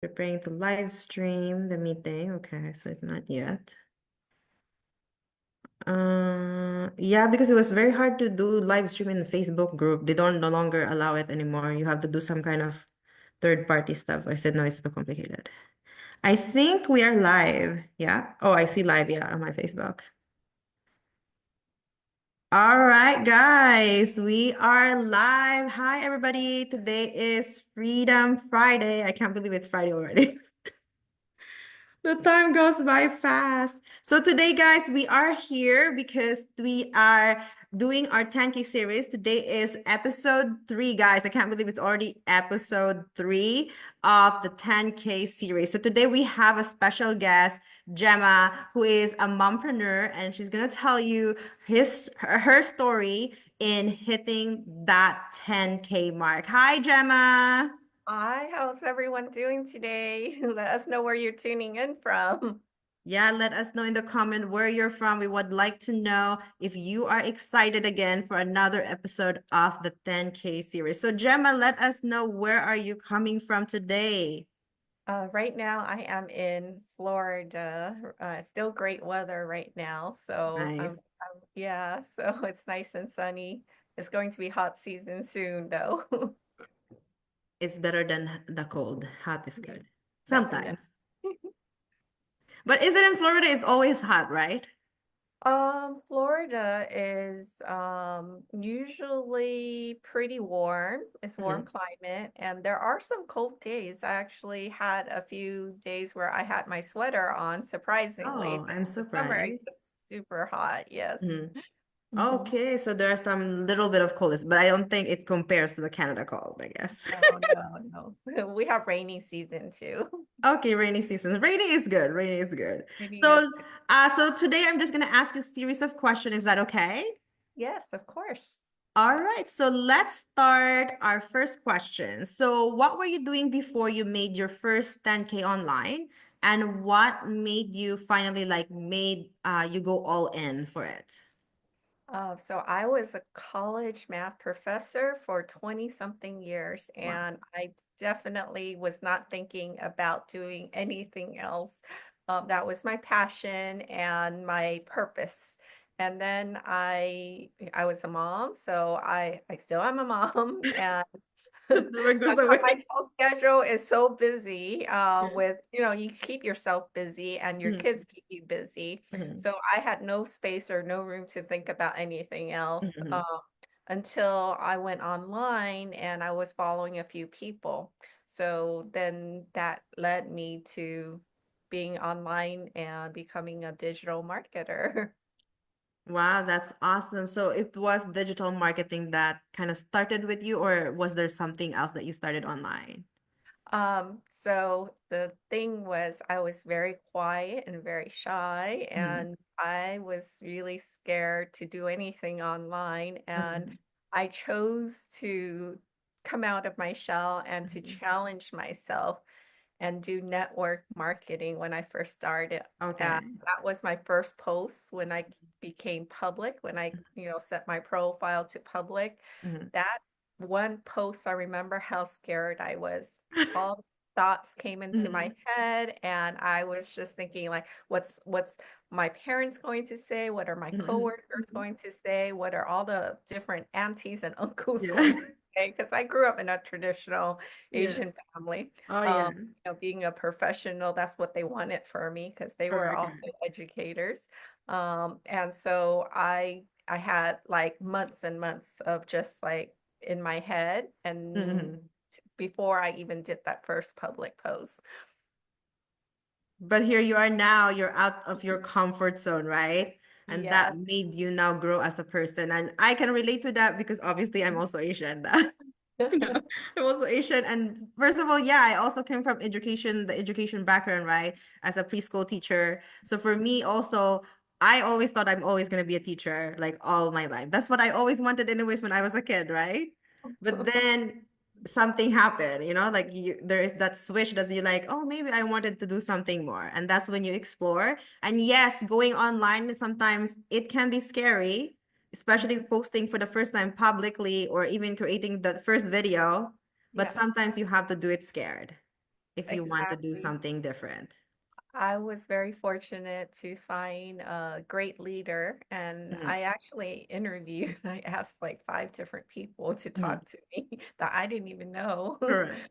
Preparing to live stream the meeting. Okay, so it's not yet. Yeah, because it was very hard to do live stream in the Facebook group. They don't no longer allow it anymore. You have to do some kind of third-party stuff. I said no, it's too complicated. I think we are live. Yeah. Oh, I see live, yeah, on my Facebook. All right, guys, we are live. Hi, everybody. Today is Freedom Friday. I can't believe it's Friday already. The time goes by fast. So today, guys, we are here because we are doing our 10K series. Today is episode 3, guys. I can't believe it's already episode 3 of the 10K series. So today we have a special guest, Gemma, who is a mompreneur, and she's gonna tell you her story in hitting that 10K mark. Hi, Gemma. Hi, how's everyone doing today? Let us know where you're tuning in from. Yeah, let us know in the comment where you're from. We would like to know if you are excited again for another episode of the 10K series. So Gemma, let us know, where are you coming from today? Right now, I am in Florida. Still great weather right now, so Nice. yeah, so it's nice and sunny. It's going to be hot season soon, though. It's better than the cold. Hot is Yeah, good. definitely. Sometimes. But is it in Florida? It's always hot, right? Florida is usually pretty warm. It's warm Mhm. climate, and there are some cold days. I actually had a few days where I had my sweater on, surprisingly, Oh, but I'm in the summer surprised. it gets super hot. Yes. Mhm. Mhm. Okay, so there's some little bit of coldness, but I don't think it compares to the Canada cold, I guess. No, no, no. We have rainy season too. Okay, rainy season. Rainy is good. Rainy is good. Rainy is So, so today I'm just gonna ask you a series of questions. Is that okay? Yes, of course. All right. So let's start our first question. So, what were you doing before you made your first 10K online, and what made you finally made you go all in for it? So I was a college math professor for 20 something years, Wow. and I definitely was not thinking about doing anything else. That was my passion and my purpose. And then I was a mom, so I still am a mom, and It never goes my away. whole schedule is so busy Yeah. with, you keep yourself busy and your Mhm, kids keep you busy. mhm, So I had no space or no room to think about anything else mhm. until I went online and I was following a few people. So then that led me to being online and becoming a digital marketer. Wow, that's awesome. So it was digital marketing that kind of started with you, or was there something else that you started online? So the thing was I was very quiet and very shy, Mhm, and I was really scared to do anything online. And mhm, I chose to come out of my shell and to mhm. challenge myself and do network marketing when I first started. And Okay. that was my first post when I became public, when I, set my profile to public. Mhm. That one post, I remember how scared I was. All the thoughts came into my Mhm, head, and I was just thinking like, what's my parents going to say? What are my mhm, coworkers mhm. going to say? What are all the different aunties and uncles Yeah. going to say? Because I grew up in a traditional Yeah. Asian family. Oh, yeah. Being a professional, that's what they wanted for me because they were Correct. also educators. And so I had like months and months of just like in my head and Mhm. before I even did that first public post. But here you are now, you're out of your comfort zone, right? And that Yes. made you now grow as a person. And I can relate to that because obviously I'm also Asian. Yeah, I'm also Asian. And first of all, yeah, I also came from education, the education background, right? As a preschool teacher. So for me also, I always thought I'm always going to be a teacher like all my life. That's what I always wanted anyways when I was a kid, right? But then something happened, there is that switch that you like, oh, maybe I wanted to do something more. And that's when you explore. And yes, going online, sometimes it can be scary, especially posting for the first time publicly or even creating the first video. But Yes. sometimes you have to do it scared. if you want to do exactly. something different. I was very fortunate to find a great leader, and Mhm. I actually interviewed, I asked like five different people to Mhm. talk to me that I didn't even know Correct.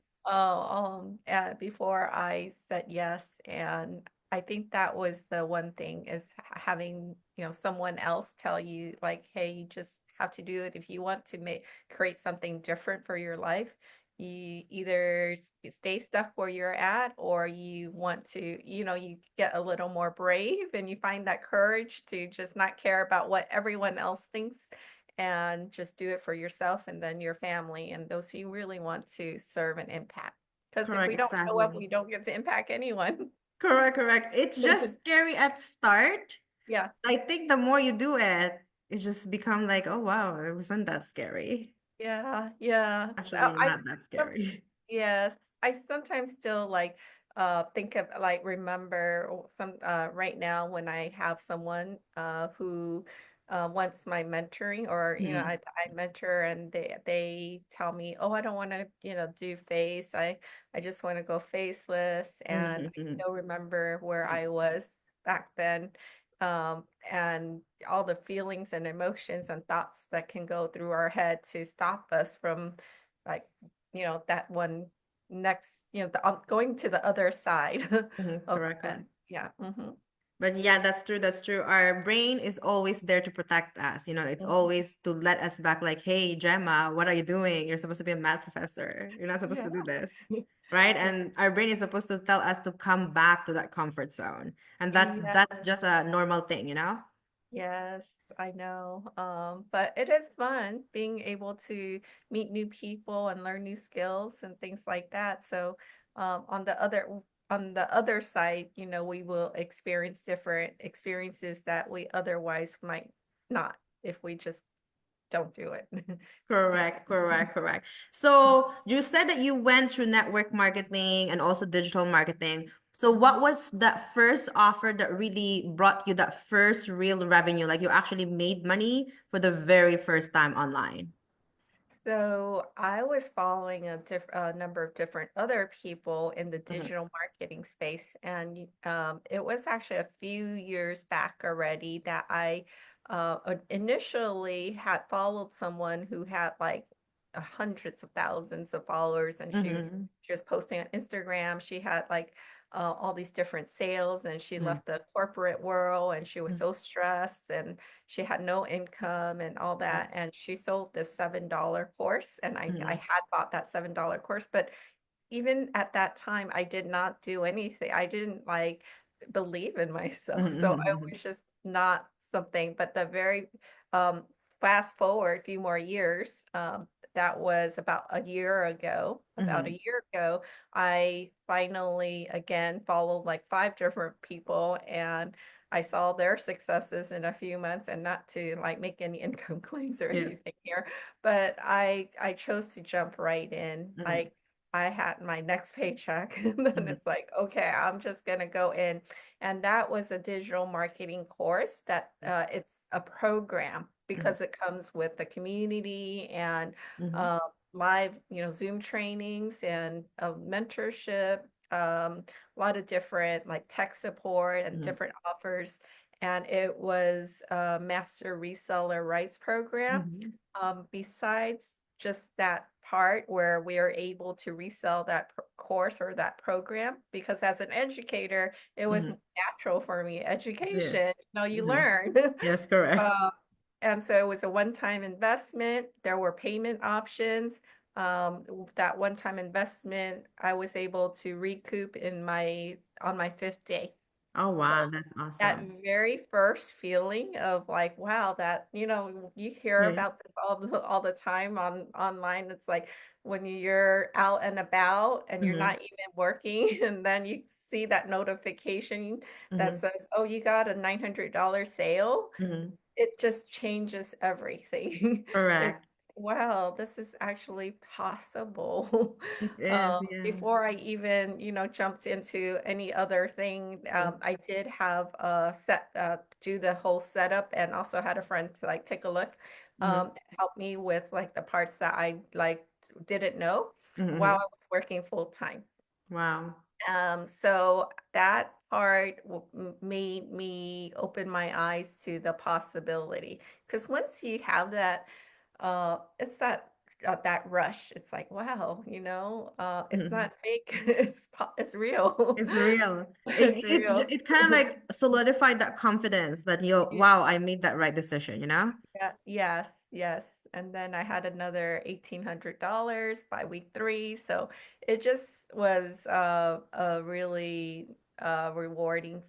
before I said yes. And I think that was the one thing is having, someone else tell you like, hey, you just have to do it if you want to create something different for your life. You either stay stuck where you're at, or you want to, you get a little more brave and you find that courage to just not care about what everyone else thinks and just do it for yourself and then your family and those who you really want to serve and impact. Because if Correct, we don't show up, exactly. we don't get to impact anyone. Correct, correct. It's just scary at start. Yeah, I think the more you do it, it's just become like, oh wow, it wasn't that scary. yeah, yeah. So Actually, not that some- scary. yes, I sometimes still like think of like remember some right now when I have someone who wants my mentoring, or Mhm. I mentor and they tell me, oh, I don't want to do face, I just want to go faceless. And Mhm, I mhm. still remember where I was back then, and all the feelings and emotions and thoughts that can go through our head to stop us from like that one next, going to the other side Mhm. of Correct, the correct. fence. Yeah. But yeah, that's true. That's true. Our brain is always there to protect us. It's Mhm. always to let us back, like, hey, Gemma, what are you doing? You're supposed to be a math professor. You're not supposed Yeah. to do this. Right? Yeah. And our brain is supposed to tell us to come back to that comfort zone. And Yeah. that's just a normal thing? Yes, I know. But it is fun being able to meet new people and learn new skills and things like that. So, on the other side, we will experience different experiences that we otherwise might not if we just don't do it. Yeah. Correct, correct, correct. So you said that you went through network marketing and also digital marketing. So Mhm. what was that first offer that really brought you that first real revenue? Like you actually made money for the very first time online. So I was following a number of different other people in the Mhm, digital marketing space, and it was actually a few years back already that I initially had followed someone who had like hundreds of thousands of followers, and mhm, she was posting on Instagram. She had like all these different sales, and she mhm, left the corporate world, and she was mhm, so stressed, and she had no income and all that. And she sold this $7 course. And I mhm, had bought that $7 course. But even at that time, I did not do anything. I didn't like believe in myself. mhm, So mhm, I mhm, was just not something. But the very um, fast forward a few more years, that was about a year ago. About a mhm, year ago, I finally again followed like five different people, and I saw their successes in a few months. And not to like make any income claims or yes. anything here, but I chose to jump right in. Mhm, Like I had my next paycheck, and then mhm, it's like, okay, I'm just gonna go in. And that was a digital marketing course that it's a program mhm, because it comes with the community and mhm, uh, live, Zoom trainings and mentorship, a lot of different like tech support and mhm, different offers. And it was a master reseller rights program. mhm, Besides just that part where we are able to resell that course or that program, because as an educator, it was mhm. natural for me. Yeah. Education, you Mhm. learn. Yes, correct. Uh, and so it was a one-time investment. There were payment options. That one-time investment, I was able to recoup on my fifth day. Oh So wow, that's that awesome. very first feeling of like, wow, that, you hear Yeah. about this all the time online. It's like when you're out and about and you're Mhm, not even working, and then you see that notification that mhm, says, oh, you got a $900 sale. mhm. It just changes everything. It's, Correct. wow, this is actually possible. It is, yeah. Before I even, jumped into any other thing, Mhm, I did have do the whole setup, and also had a friend to like take a look, mhm, help me with like the parts that I like didn't know mhm, while I mhm. was working full time. Wow. So that part made me open my eyes to the possibility. Because once you have that, it's that rush. It's like, wow, it's Mhm. not fake. It's real. It's real. It's real. It kind of like solidified that confidence that you, wow, I made that right decision, you know? Yeah, yes, yes. And then I had another $1,800 by week 3. So it just was a really rewarding,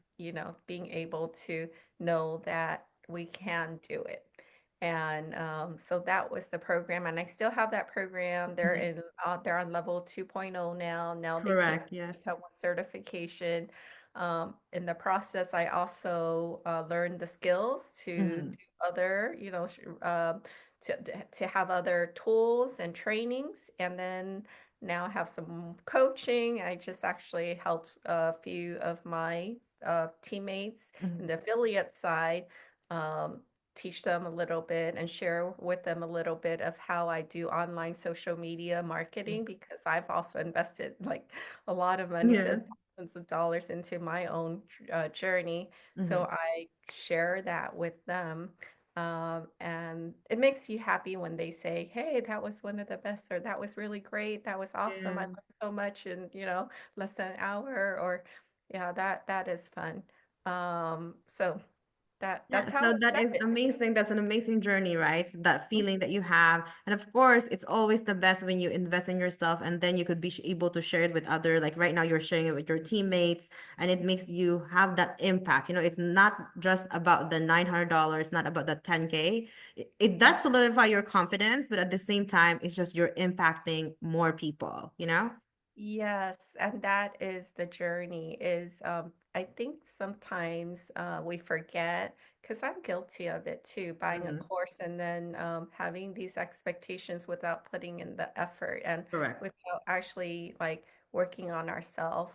being able to know that we can do it. And so that was the program, and I still have that program. Mhm. They're on level 2.0 now. Now they can Correct. Yes. become one certification. In the process, I also learned the skills to Hmm. other, to have other tools and trainings, and then now have some coaching. I just actually helped a few of my teammates in Hmm. the affiliate side, um, teach them a little bit and share with them a little bit of how I do online social media marketing, because I've also invested like a lot of money Yeah. to thousands of dollars into my own journey. So Hmm. I share that with them. And it makes you happy when they say, "Hey, that was one of the best," or "That was really great. That was awesome. I Yeah. learned so much in, less than an hour," or yeah, that is fun. So that's Yeah, how so I that is started. amazing. That's an amazing journey, right? So that feeling that you have. And of course, it's always the best when you invest in yourself and then you could be able to share it with other, like right now you're sharing it with your teammates and it makes you have that impact. You know, it's not just about the $900, not about the 10K. It does solidify your confidence, but at the same time, it's just you're impacting more people, you know? Yes, and that is the journey is I think sometimes we forget, because I'm guilty of it too, buying a Hmm. course and then having these expectations without putting in the effort and Correct. without actually like working on ourselves.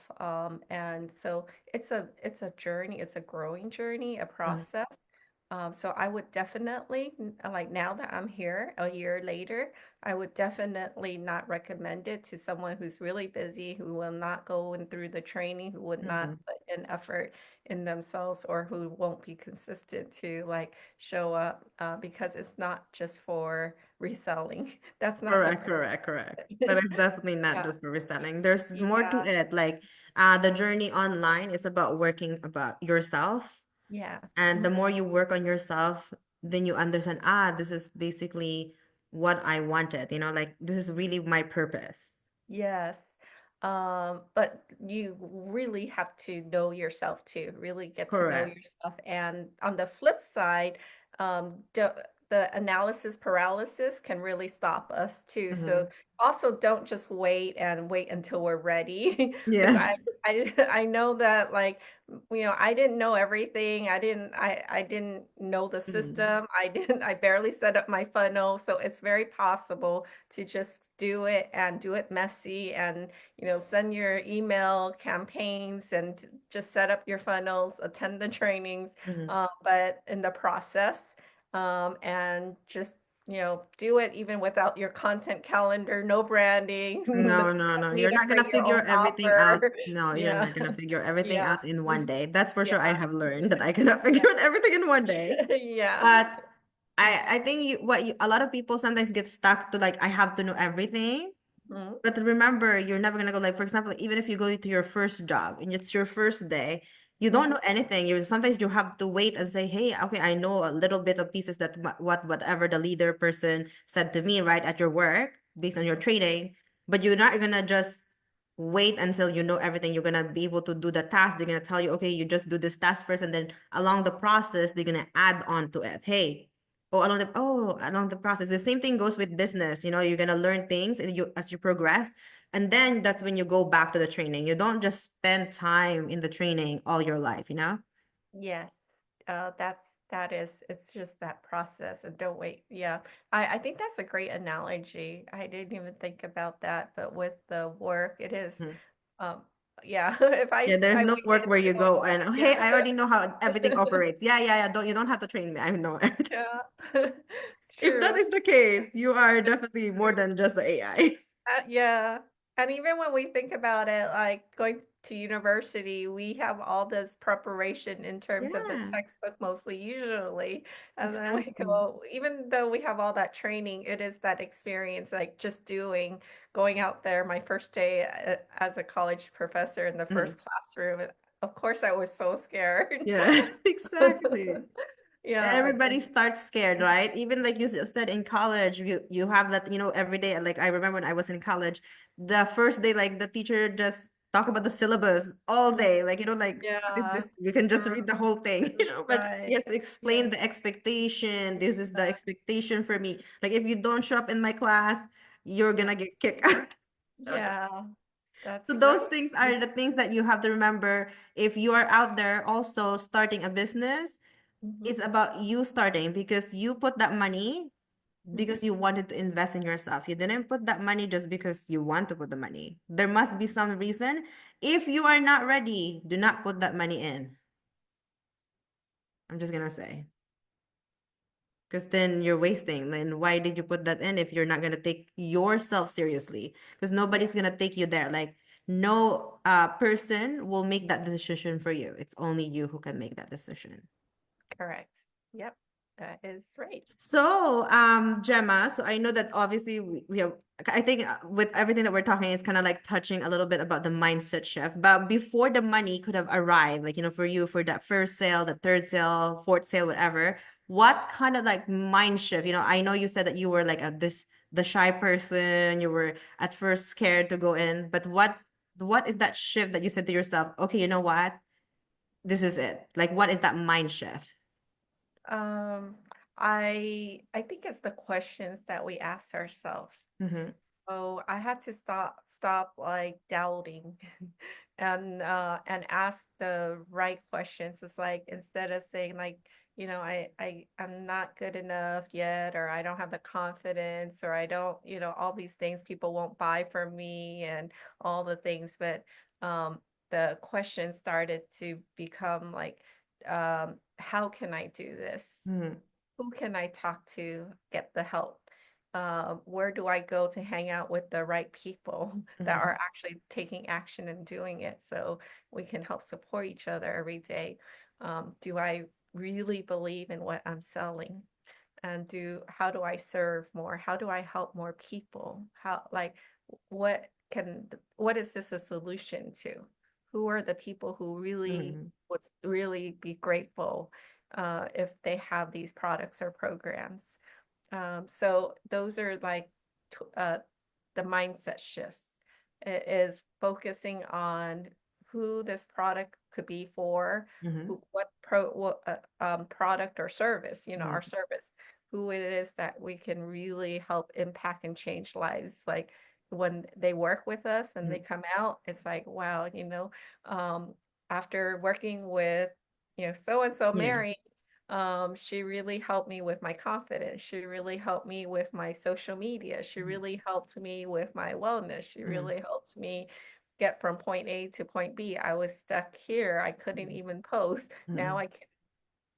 And so it's a journey, it's a growing journey, a Mhm. process. So I would definitely, like now that I'm here a year later, I would definitely not recommend it to someone who's really busy, who will not go in through the training, who would not Mhm. put in effort in themselves, or who won't be consistent to like show up, because it's not just for reselling. That's not the Correct, purpose. correct, correct. That is definitely not Yeah, just for reselling. There's more to yeah, it. Like the journey online is about working about yourself. yeah. And the more you work on yourself, then you understand, this is basically what I wanted, you know, like this is really my purpose. Yes. But you really have to know yourself too, really get to know Correct. yourself. And on the flip side, the analysis paralysis can really stop us too. So Hmm. also don't just wait until we're ready. Because Yes. I know that like I didn't know everything. I didn't know the Mhm. system. I barely set up my funnel. So it's very possible to just do it and do it messy, and send your email campaigns and just set up your funnels, attend the trainings, Mhm. but in the process, and just do it even without your content calendar, no branding, no No, no, no. need You're to not gonna create your figure own everything out. offer. No, you're Yeah, not gonna figure everything yeah, out in one day. That's for sure. I yeah, have learned that I cannot figure out everything in one day. yeah. But I think a lot of people sometimes get stuck to like I have to know everything. Mhm, But remember, you're never gonna go like, for example, even if you go to your first job and it's your first day, you don't mhm, know anything. You sometimes you have to wait and say, hey, okay, I know a little bit of pieces that whatever the leader person said to me right at your work based on your training, but you're not gonna just wait until you know everything. You're gonna be able to do the task. They're gonna tell you, okay, you just do this task first, and then along the process, they're gonna add on to it. Hey, along the process. The same thing goes with business. You know, you're gonna learn things and you as you progress. And then that's when you go back to the training. You don't just spend time in the training all your life, you know? yes. It's just that process, and don't wait. Yeah. I think that's a great analogy. I didn't even think about that, but with the work, it is, Mhm. um, yeah, if Yeah, there's I no work waited, where you it won't go work. and hey, Yeah. I already know how everything operates. Yeah, yeah, yeah. You don't have to train me. I know everything. Yeah. If that True. is the case, you are It's definitely more true. than just the AI. Yeah. And even when we think about it, like going to university, we have all this preparation in terms of the Yeah, textbook mostly usually. And then we exactly. go, even though we have all that training, it is that experience, like just going out there, my first day as a college professor in the Mm. first classroom. Of course, I was so scared. Yeah, exactly. Yeah, Everybody starts scared, right? Even like you said in college, you have that, every day. Like I remember when I was in college, the first day, like the teacher just talk about the syllabus all day. Like, like what is yeah, this? You can just read the whole thing, but he right. has to Yeah, explain the expectation. This is the expectation for me. Like if you don't show up in my class, you're yeah, gonna get kicked out. So yeah, so that's those right. things are the things that you have to remember if you are out there also starting a business. Mhm, It's about you starting because you put that money mhm. because you wanted to invest in yourself. You didn't put that money just because you want to put the money. There must be some reason. If you are not ready, do not put that money in. I'm just gonna say. Because then you're wasting. Then why did you put that in if you're not gonna take yourself seriously? Because Yeah, nobody's gonna take you there. Like no person will make that decision for you. It's only you who can make that decision. correct. Yep, that is right. So, Gemma, so I know that obviously we have, I think with everything that we're talking, it's kind of like touching a little bit about the mindset shift. But before the money could have arrived, like, for you, for that first sale, the third sale, fourth sale, whatever, what kind of like mind shift? I know you said that you were like the shy person, you were at first scared to go in, but what is that shift that you said to yourself, okay, you know what? This is it. Like, what is that mind shift? Um, I think it's the questions that we ask ourselves. Mm-hmm. So I had to stop like doubting and ask the right questions. It's like instead of saying like, I'm not good enough yet, or I don't have the confidence, or I don't, all these things people won't buy from me and all the things. But um the questions started to become like, how can I do this? Mm-hmm. Who can I talk to get the help? Where do I go to hang out with the right people that Mm-hmm. are actually taking action and doing it so we can help support each other every day? Do I really believe in what I'm selling? And how do I serve more? How do I help more people? What what is this a solution to? Who are the people who really Mm-hmm. would really be grateful if they have these products or programs? So those are like t the mindset shifts. It is focusing on who this product could be for, Mm-hmm. what product or service, our Mhm, service, who it is that we can really help impact and change lives. Like when they work with us and they mhm, come out, it's like, wow, after working with, so and so yeah, Mary, she really helped me with my confidence. She really helped me with my social media. She mhm, really helped me with my wellness. She mhm, really helped me get from point A to point B. I was stuck here. I couldn't mhm, even post. Now mhm, I can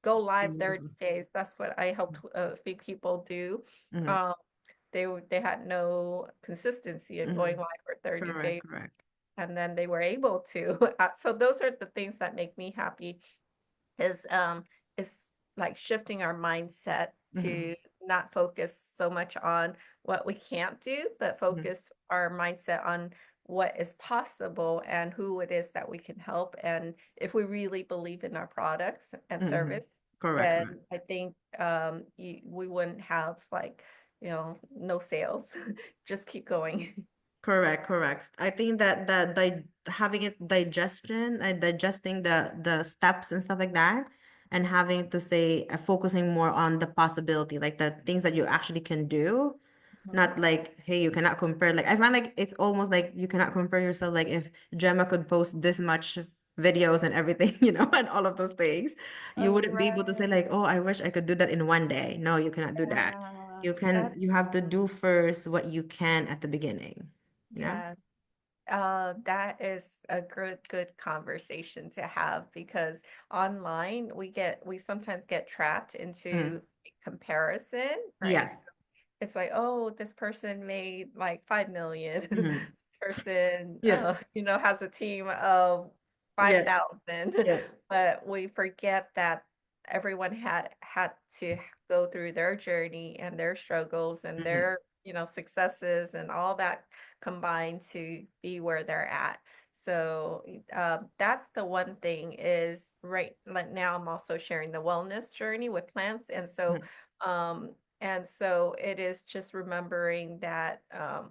go live mhm, 30 days. That's what I helped few people do. mhm, Um, they had no consistency in going mhm. live for 30 Correct, days, correct. and then they were able to. So those are the things that make me happy is like shifting our mindset Mhm, to not focus so much on what we can't do, but mhm, focus our mindset on what is possible and who it is that we can help. And if we really believe in our products and mhm. service, Correct, correct. then I think we wouldn't have like, no sales. Just keep going. Correct, correct. I think that having it digestion and digesting the steps and stuff like that, and having to say focusing more on the possibility, like the things that you actually can do, Mhm. not like, hey, you cannot compare. Like I find like it's almost like you cannot compare yourself. Like if Gemma could post this much videos and everything, and all of those things, you Oh, wouldn't be able to say right. like, oh, I wish I could do that in one day. No, you cannot do that. Yeah, You have to do first what you can at the beginning, you know? yes. That is a good conversation to have because online we sometimes get trapped Mm. into comparison, right? Yes. It's like, oh, this person made like 5 million. Mhm. person, Yeah. has a team of Yeah. 5,000, Yeah. but we forget that everyone had to go through their journey and their struggles and Mhm. their, successes and all that combined to be where they're at. So, that's the one thing is right like now I'm also sharing the wellness journey with plants. Mhm. And so it is just remembering that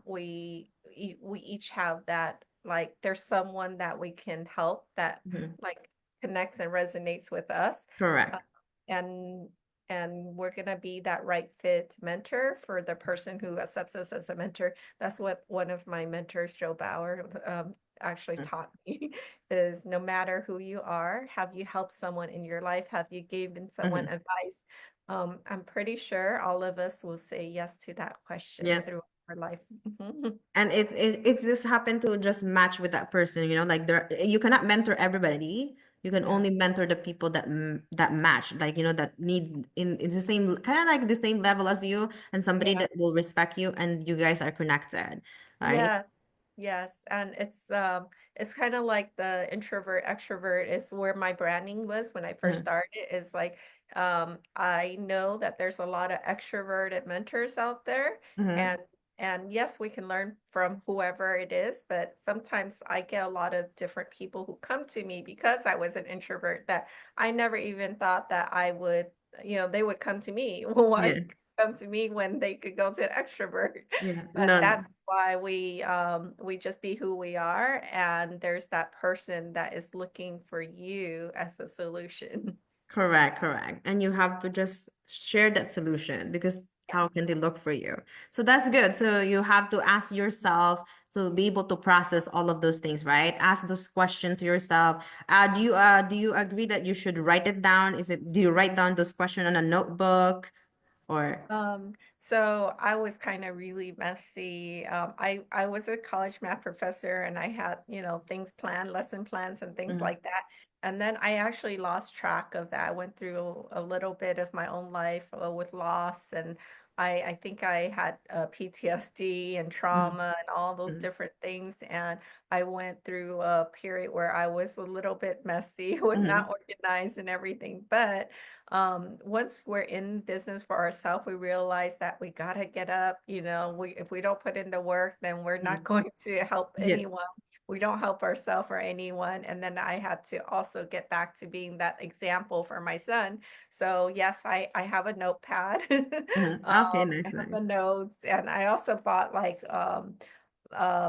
we each have that like there's someone that we can help that Mhm. like connects and resonates with us. Uh, Correct. and and we're gonna be that right fit mentor for the person who accepts us as a mentor. That's what one of my mentors, Joe Bauer, actually Mm. taught me is no matter who you are, have you helped someone in your life? Have you given someone Mhm. advice? I'm pretty sure all of us will say yes to that question Yes. through our life. Mhm. And it's just happened to just match with that person, like there you cannot mentor everybody. You can Yeah. only mentor the people that match, like that need in the same kind of like the same level as you, and somebody Yeah. that will respect you, and you guys are connected, right? Yes. Yes. And it's kind of like the introvert extrovert is where my branding was when I first Mhm. started. Is like I know that there's a lot of extroverted mentors out there Mhm. and and yes, we can learn from whoever it is, but sometimes I get a lot of different people who come to me because I was an introvert that I never even thought that I would, they would come to me. Yeah. Why come to me when they could go to an extrovert? Yeah. But No. that's why we just be who we are, and there's that person that is looking for you as a solution. Correct, correct. And you have to just share that solution, because Yeah. how can they look for you? So that's good. So you have to ask yourself to be able to process all of those things, right? Ask those questions to yourself. Do you agree that you should write it down? Do you write down those questions on a notebook or So I was kind of really messy. I was a college math professor and I had, things planned, lesson plans and things Mhm. like that. And then I actually lost track of that. I went through a little bit of my own life with loss, and I think I had PTSD and Mhm. trauma and all those Mhm. different things. And I went through a period where I was a little bit messy with not Mhm. organized and everything. But once we're in business for ourselves, we realize that we gotta get up. If we don't put in the work, then we're not Mhm. going to help Yeah. anyone. We don't help ourselves or anyone. And then I had to also get back to being that example for my son. So yes, I have a notepad. Mhm. Okay, I nice, have nice. the notes, and I also bought like a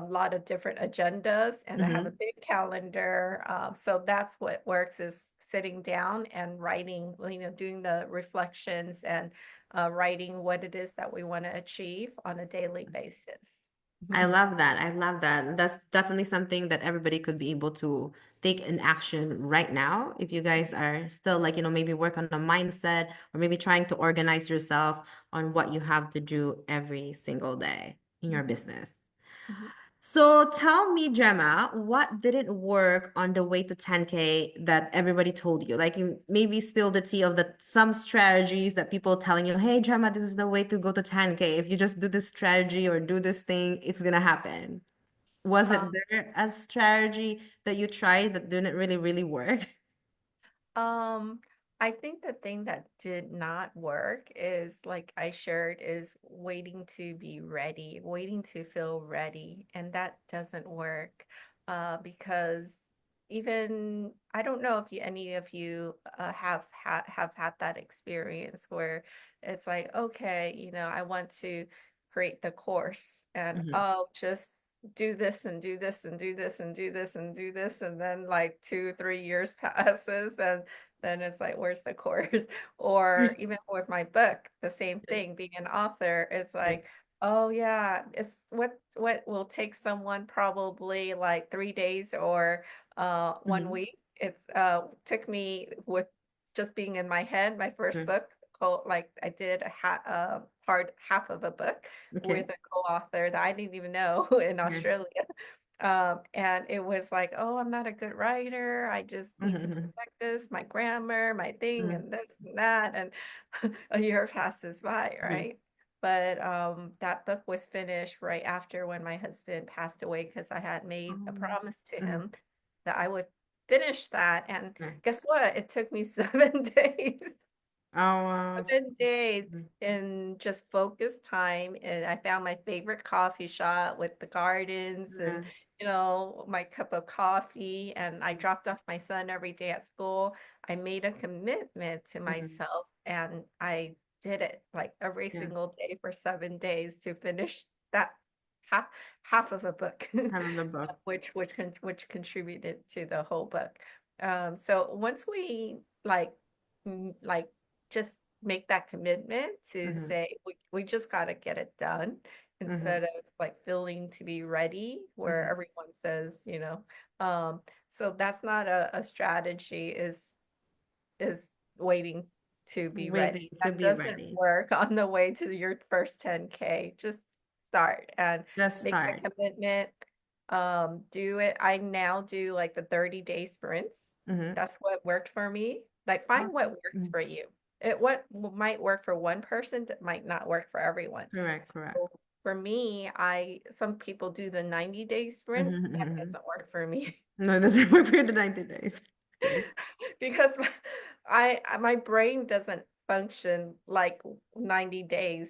lot of different agendas, and I have a Mhm. big calendar. So that's what works is sitting down and writing, doing the reflections and writing what it is that we want to achieve on a daily basis. I Mhm. love that. I love that. That's definitely something that everybody could be able to take an action right now. If you guys are still like, maybe work on a mindset, or maybe trying to organize yourself on what you have to do every single day in your Mhm. business. Mhm. So tell me, Gemma, what didn't work on the way to 10K that everybody told you? Like, you maybe spill the tea of some strategies that people telling you, hey, Gemma, this is the way to go to 10K. If you just do this strategy or do this thing, it's gonna happen. Was Uh, it there a strategy that you tried that didn't really, really work? Um, I think the thing that did not work is like I shared is waiting to be ready, waiting to feel ready, and that doesn't work because even I don't know if any of you have had that experience where it's like, okay, I want to create the course and Mhm. oh, just do this and do this and do this and do this and do this, and then like 2, 3 years passes and then it's like, where's the course? Or even with my book, the same Yeah. thing, being an author, it's Yeah. like, oh yeah, it's what will take someone probably like 3 days or one Mhm. week. It's took me with just being in my head, my first Okay. book, like I did part half of a book Okay. with a co-author that I didn't even know in Okay. Australia. And it was like, oh, I'm not a good writer. I just need to Mhm. perfect this, my grammar, my thing, Mhm. and this and that. And a year passes by, Mhm. right? but that book was finished right after when my husband passed away because I had made a Oh, promise to mhm. him that I would finish that. And Okay. guess what? It took me 7 days. Oh, wow. 7 days Mhm. in just focused time, and I found my favorite coffee shop with the gardens and, Yeah. my cup of coffee, and I dropped off my son every day at school. I made a commitment to Mhm. myself, and I did it, like, every Yeah. single day for 7 days to finish that half half of a book, Have the book. which contributed to the whole book. So once we, like, just make that commitment to Mhm. say we just got to get it done Mhm. instead of like feeling to be ready where Mhm. everyone says, so that's not a strategy is waiting to be Waiting ready. That to be doesn't ready. work on the way to your first 10K. Just start and Just make start. that commitment. Do it. I now do like the 30-day sprints. Mhm. That's what worked for me. Like find what Okay. works Mhm. for you. What might work for one person that might not work for everyone. Correct, correct. So for me, I some people do the 90-day sprints. Mhm. That Mhm. doesn't work for me. No, it doesn't work for the 90 days. Okay. Because my brain doesn't function like 90 days,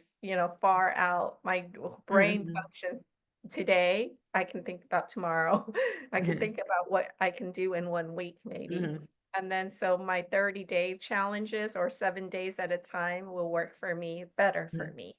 far out. My brain Mhm. functions today. I can think about tomorrow. I can Mhm. think about what I can do in 1 week, maybe. Mhm. And then so my 30-day challenges or 7 days at a time will work for me, better for Mhm. me.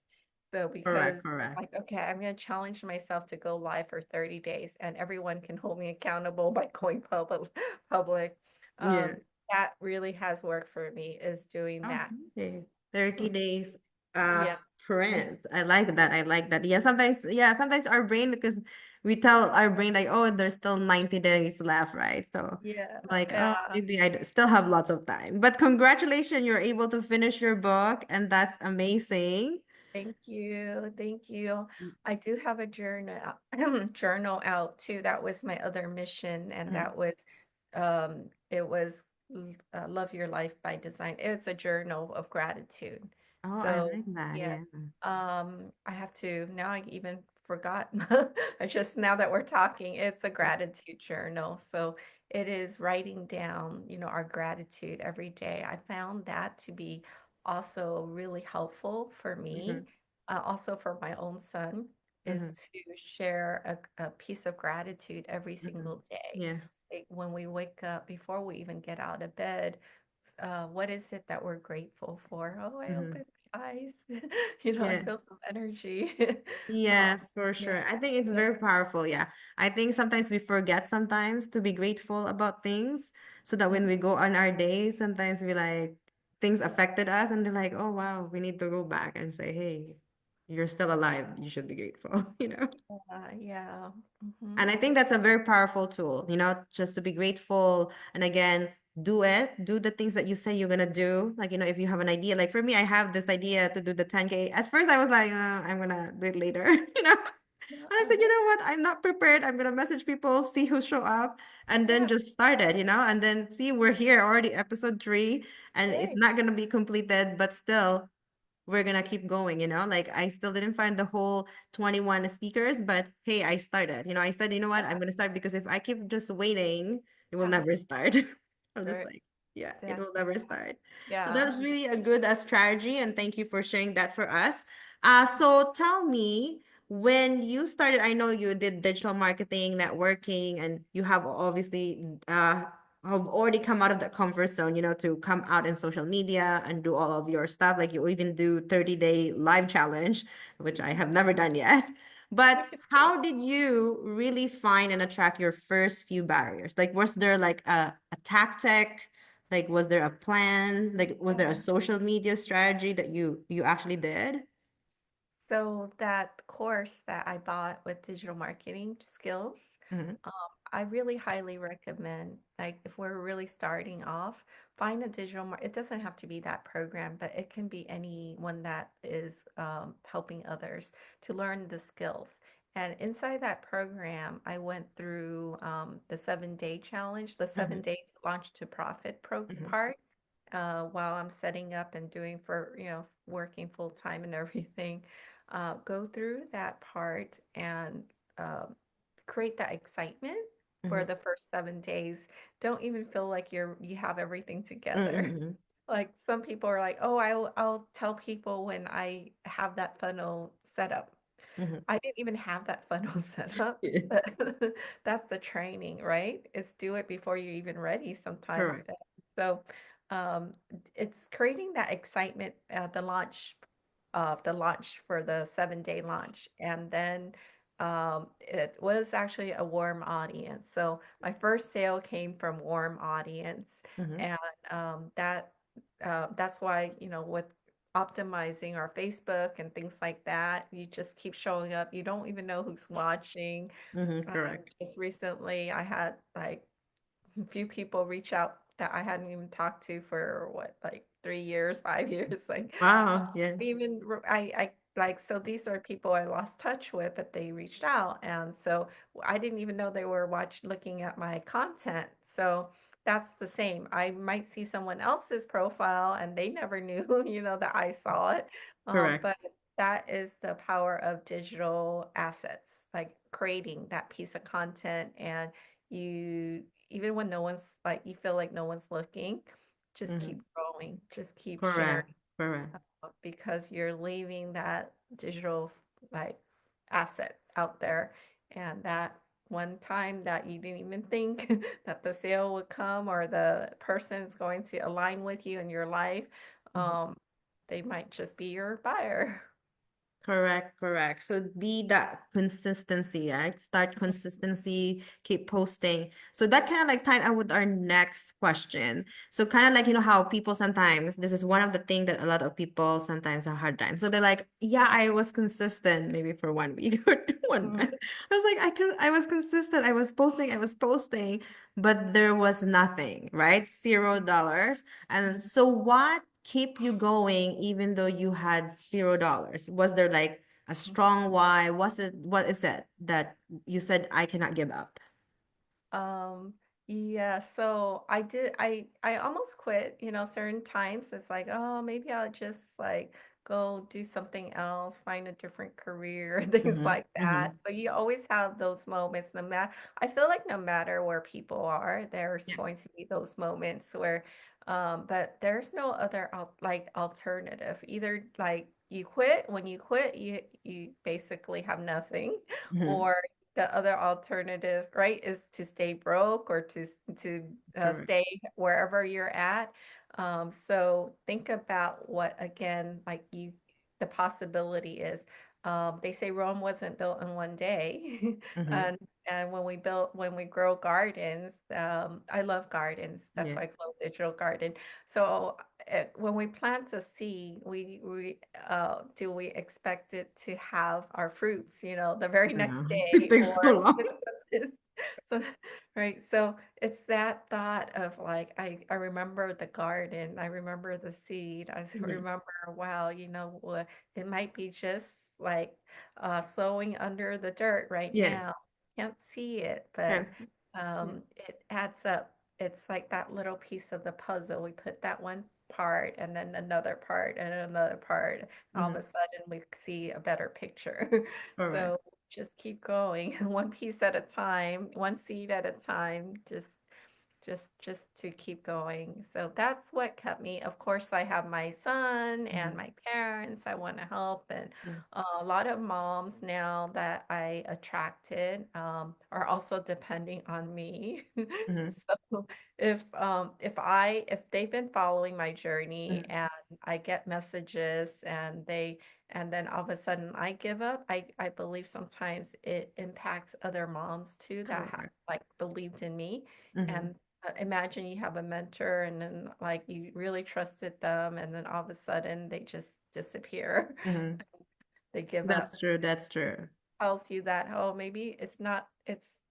So Correct, because correct. like, okay, I'm going to challenge myself to go live for 30 days and everyone can hold me accountable by going public. Yeah. That really has worked for me is doing that. Okay. 30 Mhm. days Yeah. sprint. I like that. I like that. Yeah, sometimes our brain, because we tell our brain like, oh, there's still 90 days left, right? So Yeah. like, oh, Yeah. maybe still have lots of time. But congratulations, you're able to finish your book, and that's amazing. Thank you. Thank you. I do have a journal out too. That was my other mission, and Mhm. it was Love Your Life by Design. It's a journal of gratitude. Oh, I So like that. yeah, Yeah. I have to now. I even forgot. I just now that we're talking, it's a gratitude journal. So it is writing down, our gratitude every day. I found that to be also really helpful for me, Hmm. also for my own son, is Hmm. to share a piece of gratitude every Hmm. single day. Yes. Like when we wake up, before we even get out of bed, what is it that we're grateful for? Oh, I Hmm. open my eyes. I Yeah. feel some energy. Yes, for Yeah, sure. I think it's yeah, very powerful. Yeah. I think sometimes we forget sometimes to be grateful about things so that when mhm, we go on our days, sometimes we like things affected us and they're like, oh, wow, we need to go back and say, hey, you're still alive. You should be grateful, you know? yeah. And I think that's a very powerful tool, just to be grateful. And again, do it, do the things that you say you're gonna do. Like, if you have an idea, like for me, I have this idea to do the 10K. At first, I was like, I'm gonna do it later, you know? Yeah, And I said, you know what? I'm not prepared. I'm gonna message people, see who show up, and then yeah, just start it, and then see we're here already, episode 3, and it's right. not gonna be completed, but still we're gonna keep going, like I still didn't find the whole 21 speakers, but hey, I started. I said, you know what, I'm Yeah, gonna start because if I keep just waiting, it will yeah, never start. I'm just right. like, yeah, it will Exactly. never start. So Yeah. that's really a good strategy, and thank you for sharing that for us. So tell me, when you started, I know you did digital marketing, networking, and you have obviously have already come out of the comfort zone, to come out in social media and do all of your stuff. Like you even do 30-day live challenge, which I have never done yet. But how did you really find and attract your first few barriers? Like, was there like a tactic? Like, was there a plan? Like, was there a Yeah. social media strategy that you actually did? So that course that I bought with digital marketing skills, Hmm. um, I really highly recommend, like if we're really starting off, find a it doesn't have to be that program, but it can be anyone that is helping others to learn the skills. And inside that program, I went through the 7-day challenge, the Hmm. 7-day launch to profit Hmm. part. while I'm setting up and doing for, working full time and everything, go through that part and um, create that excitement for Mm-hmm. the first 7 days. Don't even feel like you have everything together. Mm-hmm. Like some people are like, oh, I'll tell people when I have that funnel set up. Mm-hmm. I didn't even have that funnel set up, Yeah. but that's the training, right? It's do it before you're even ready sometimes. Correct. So it's creating that excitement at the launch for the 7 day launch. And then it was actually a warm audience. So my first sale came from warm audience. Mm-hmm. And that's why, with optimizing our Facebook and things like that, you just keep showing up. You don't even know who's watching. Mm-hmm. Correct. Just recently, I had like a few people reach out that I hadn't even talked to for what, like 3 years, 5 years. Like, Wow. Yeah. I like, so these are people I lost touch with, but they reached out. And so I didn't even know they were looking at my content. So that's the same. I might see someone else's profile and they never knew, that I saw it. Correct. But that is the power of digital assets, like creating that piece of content. And you, even when no one's like, you feel like no one's looking, just Mm-hmm. keep growing, just keep sharing, Correct. Correct. because you're leaving that digital like asset out there. And that one time that you didn't even think that the sale would come or the person is going to align with you in your life, Mm-hmm. um, they might just be your buyer. Correct, correct. So be that consistency, right? Start consistency, keep posting. So that kind of like tied up with our next question. So kind of like, how people sometimes, this is one of the things that a lot of people sometimes have a hard time. So they're like, yeah, I was consistent maybe for 1 week or 1 month. I was like, I was consistent. I was posting, but there was nothing, right? $0. And so what keep you going even though you had $0? Was there like a strong why? What is it that you said I cannot give up? Um, yeah, so I almost quit, certain times. It's like, oh, maybe I'll just like go do something else, find a different career, things Mm-hmm. like Mm-hmm. that. So you always have those moments, no matter I feel like no matter where people are, there's Yeah. going to be those moments where but there's no other like alternative. Either like you quit, when you quit, you basically have nothing, Mm-hmm. or the other alternative, right, is to stay broke or to Correct. stay wherever you're at. So think about what again, like the possibility is. They say Rome wasn't built in one day, Mm-hmm. and when we grow gardens, I love gardens. That's Yeah. why I call it digital garden. So when we plant a seed, we do we expect it to have our fruits, the very next No. It day, takes so or long. it's- so right. So it's that thought of like I remember the garden, I remember the seed, I Mm-hmm. remember, wow, what, it might be just like sowing under the dirt right Yeah. now. Can't see it, but Yes. Yeah. it adds up. It's like that little piece of the puzzle. We put that one part and then another part and another part. All of Mm-hmm. a sudden, we see a better picture. Correct. So just keep going, one piece at a time, one seed at a time. Just to keep going. So that's what kept me. Of course, I have my son and Mm-hmm. my parents I want to help, and Yeah. a lot of moms now that I attracted are also depending on me. Mm-hmm. So if they've been following my journey Mm-hmm. and I get messages and then all of a sudden I give up, I believe sometimes it impacts other moms too that have Correct. like believed in me. Mm-hmm. And imagine you have a mentor and then like you really trusted them and then all of a sudden they just disappear. Mm-hmm. They give up. That's true. That's true. Tells you that, oh, maybe it's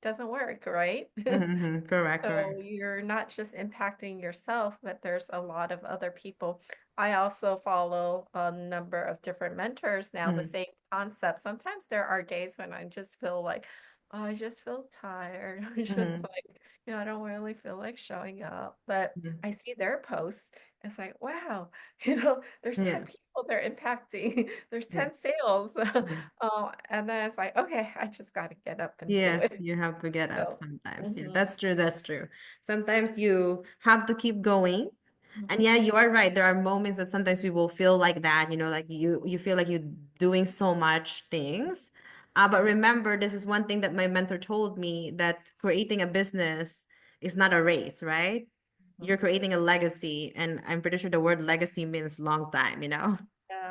doesn't work, right? Mm-hmm. Correct. So Correct. you're not just impacting yourself, but there's a lot of other people. I also follow a number of different mentors now, the Mm-hmm. same concept. Sometimes there are days when I just feel like, oh, I just feel tired. I just Mm-hmm. like, I don't really feel like showing up, but Mhm. I see their posts. It's like, wow, there's 10 Yeah. people they're impacting. There's Yeah. 10 sales. Mhm. And then it's like, okay, I just got to get up and do Yes, it. you have to get up So, sometimes. Yeah, hmm that's true. That's true. Sometimes you have to keep going. And yeah, hmm you are right. There are moments that sometimes we will feel like that, like you feel like you're doing so much things. But remember, this is one thing that my mentor told me that creating a business is not a race, right? You're creating a legacy, and I'm pretty sure the word legacy means long time.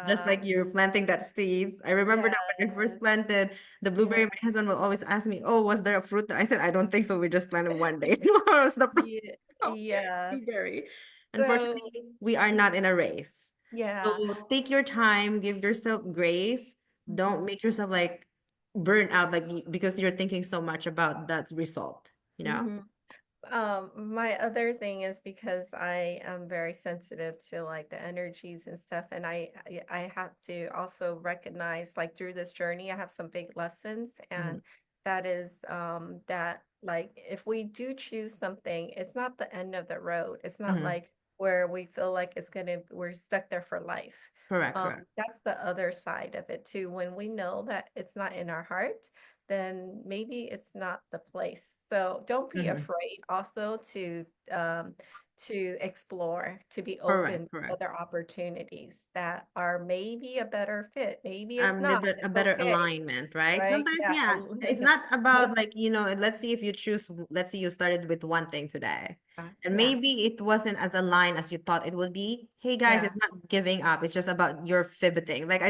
Just Yeah. like you're planting that seeds. I remember that when I first Yes. planted the blueberry, Yeah. my husband will always ask me, "Oh, was there a fruit?" I said, "I don't think so. We just planted one day." Or was the fruit? Yeah. Okay, Yes. blueberry. So, Unfortunately, we are not in a race. yeah. So take your time, give yourself grace. Don't Mhm. make yourself like burn out, like because you're thinking so much about that result, you know? Mhm. My other thing is because I am very sensitive to like the energies and stuff, and I have to also recognize like through this journey, I have some big lessons, Mhm, and that is that like if we do choose something, it's not the end of the road. It's not mhm. like where we feel like we're stuck there for life. Correct, correct. That's the other side of it too. When we know that it's not in our heart, then maybe it's not the place. So don't be Mhm. afraid also to explore, to be open Correct, to correct. other opportunities that are maybe a better fit. Maybe it's not. A It's better okay, alignment, right? right? Sometimes, Yeah. yeah, it's not about like, let's see if you choose, let's say you started with one thing today, and Yeah. maybe it wasn't as aligned as you thought it would be. Hey guys, Yeah. it's not giving up. It's just about your pivoting. Like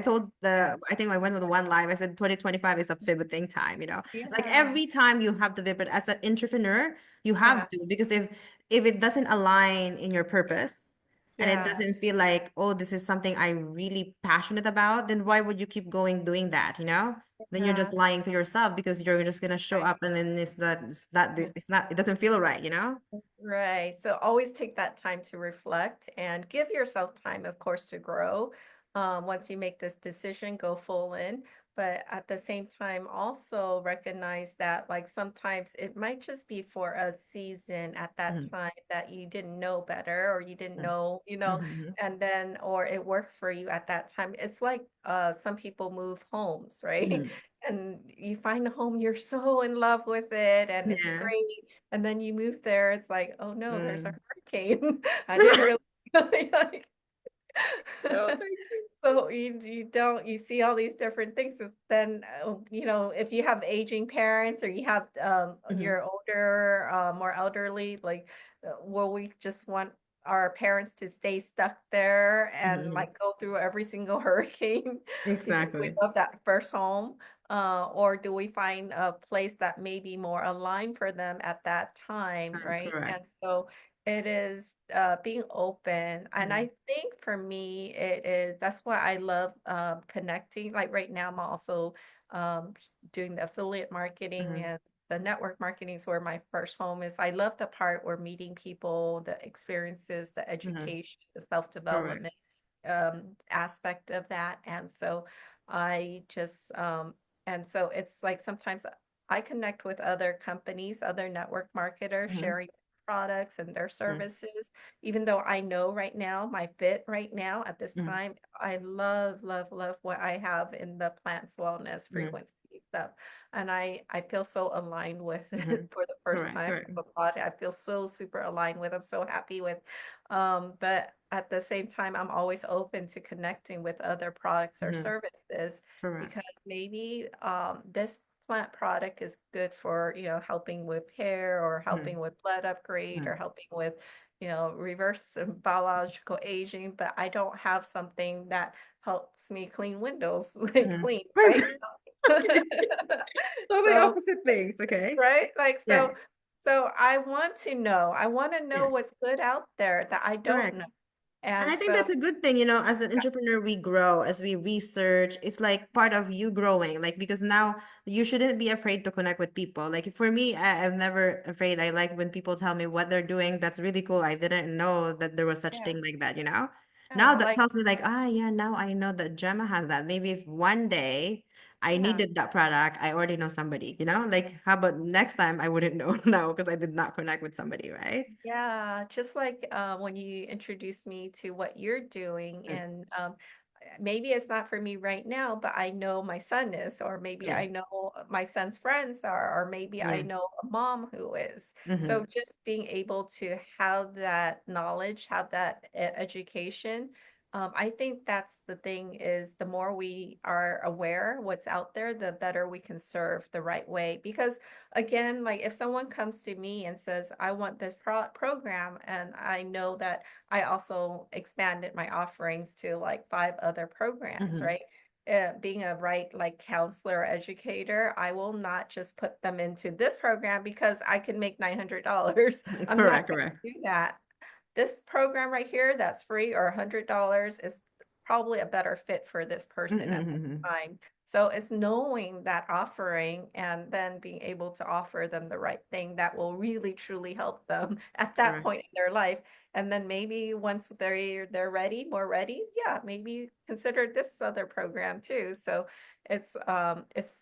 Yeah. I think I went with one live. I said 2025 is a pivoting time. Like Yeah. every time you have to pivot as an entrepreneur, you Yeah. have to, because if it doesn't align in your purpose, and it Yeah. doesn't feel like, oh, this is something I'm really passionate about, then why would you keep going doing that? Then you're just Yeah. lying to yourself, because you're just gonna show Right. up and then it doesn't feel right? Right. So always take that time to reflect and give yourself time, of course, to grow. Once you make this decision, go full in. But at the same time, also recognize that, like, sometimes it might just be for a season at that Mhm, time that you didn't know better or you didn't mhm, know, mhm, and then, or it works for you at that time. It's like some people move homes, right? mhm, And you find a home, you're so in love with it, and it's yeah. great, and then you move there, it's like, oh no, there's a Mm. hurricane. I didn't really like No, thank you. so you don't you see all these different things. Then if you have aging parents or you have Mhm, you're older, more elderly, like will we just want our parents to stay stuck there mhm, and mhm. like go through every single hurricane because we Exactly. love that first home? Or do we find a place that may be more aligned for them at that time, right? And Correct. so it is being open. And Mhm, I think for me, it is that's why I love connecting. Like right now, I'm also doing the affiliate marketing mhm, and the network marketing is where my first home is. I love the part where meeting people, the experiences, the mhm. education, the Correct. self-development aspect of that. And so I just and so it's like sometimes I connect with other companies, other network marketers Mhm, sharing products and their mhm, services, even though I know right now, my fit right now at this mhm, time, I love, love, love what I have in the plants wellness mhm, frequency stuff. And I feel so aligned with it mhm. for the first Correct. time Correct. with a product. I feel so super aligned with. I'm so happy with. But at the same time, I'm always open to connecting with other products or Mhm, services correct. because maybe this plant product is good for, helping with hair or Mhm, helping with blood upgrade or mhm. helping with, reverse biological aging, but I don't have something that helps me clean windows like Mhm. clean, right? Okay. Totally So, opposite things. Okay. right? Like Yeah. so I want to know. I want to know Yeah. what's good out there that I don't Correct. know. And And I think so that's a good thing, as an entrepreneur, we grow as we research. It's like part of you growing, like, because now you shouldn't be afraid to connect with people. Like for me, I'm never afraid. I like when people tell me what they're doing. That's really cool. I didn't know that there was such yeah, thing like that. Now yeah, that like tells me like, yeah, now I know that Gemma has that. Maybe if one day I Yeah. needed that product. I already know somebody, like how about next time I wouldn't know now because I did not connect with somebody, right? Yeah, just like when you introduced me to what you're doing, Mm, and maybe it's not for me right now, but I know my son is, or maybe yeah. I know my son's friends are, or maybe I Yeah. know a mom who is. Mm-hmm. So just being able to have that knowledge, have that education, I think that's the thing is the more we are aware what's out there, the better we can serve the right way. Because again, like if someone comes to me and says, I want this program, and I know that I also expanded my offerings to like 5 other programs, Mm-hmm. right? Being a right like counselor or educator, I will not just put them into this program because I can make $900. I'm not Correct, going correct. to do that. This program right here that's free or $100 is probably a better fit for this person at the Mm-hmm. time. So it's knowing that offering and then being able to offer them the right thing that will really truly help them at that Correct. point in their life. And then maybe once they're ready, more ready, yeah, maybe consider this other program too. So it's